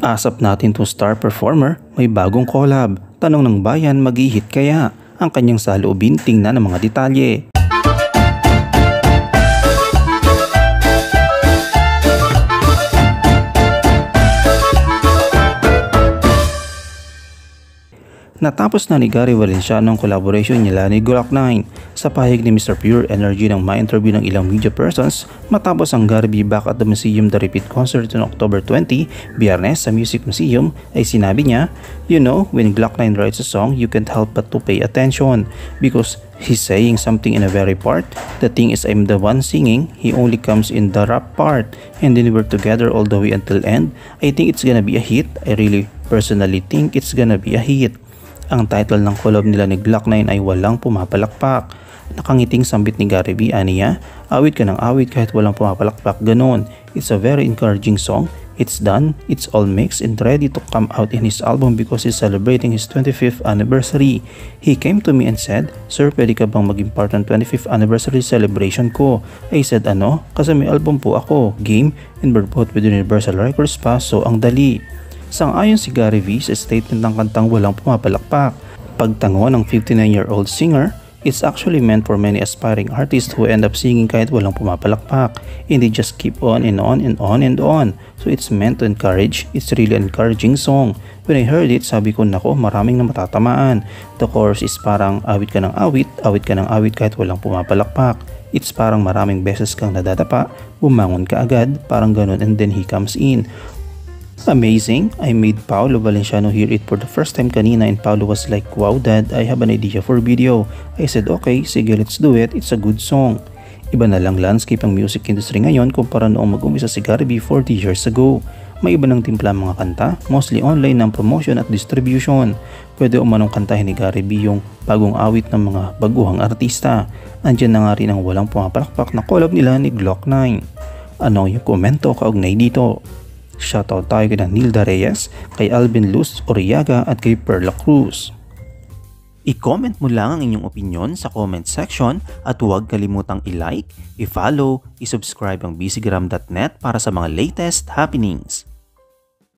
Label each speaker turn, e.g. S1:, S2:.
S1: Asap natin to star performer, may bagong collab. Tanong ng bayan, mag-i-hit kaya? Ang kanyang saloobin, tingnan ang mga detalye. Natapos na ni Gary Valenciano ang collaboration nila ni Glock 9. Sa pahayag ni Mr. Pure Energy nang ma-interview ng ilang media persons matapos ang Gary be back at the Museum The Repeat concert on October 20, Biyernes sa Music Museum, ay sinabi niya, "You know, when Glock 9 writes a song, you can't help but to pay attention because he's saying something in a very part. The thing is I'm the one singing, he only comes in the rap part, and then we're together all the way until end. I think it's gonna be a hit. I really personally think it's gonna be a hit." Ang title ng collab nila ni Glock 9 ay Walang Pumapalakpak. Nakangiting sambit ni Gary B, aniya, "Awit ka ng awit kahit walang pumapalakpak, ganon. It's a very encouraging song. It's done, it's all mixed and ready to come out in his album because he's celebrating his 25th anniversary. He came to me and said, 'Sir, pwede ka bang maging part ng 25th anniversary celebration ko?' I said, 'Ano? Kasi may album po ako, game, and we're both with Universal Records pa, so ang dali.'" Sang-ayon si Gary V sa statement ng kantang Walang Pumapalakpak. Pagtango ng 59-year-old singer, it's actually meant for many aspiring artists who end up singing kahit walang pumapalakpak, and they just keep on and on and on and on. So it's meant to encourage. It's really an encouraging song. When I heard it, sabi ko, nako, maraming na matatamaan. The chorus is parang awit ka ng awit kahit walang pumapalakpak. It's parang maraming beses kang nadadapa, bumangon ka agad, parang ganun, and then he comes in. Amazing. I made Paolo Valenciano hear it for the first time kanina, and Paolo was like, "Wow dad, I have an idea for video." I said, "Okay, sige, let's do it. It's a good song." Iba na lang landscape ang music industry ngayon kumpara noong mag-umisa si Gary B 40 years ago. May iba ng timpla ang mga kanta, mostly online ng promotion at distribution. Pwede umanong kantahin ni Gary B yung bagong awit ng mga baguhang artista. Andyan na nga rin ang Walang Pumapalakpak na collab nila ni Glock 9. Ano yung komento kaugnay dito? Shoutout tayo kay Nilda Reyes, kay Alvin Luz Oriaga at kay Perla Cruz. I-comment mo lang ang inyong opinion sa comment section at huwag kalimutang i-like, i-follow, i-subscribe ang bcgram.net para sa mga latest happenings.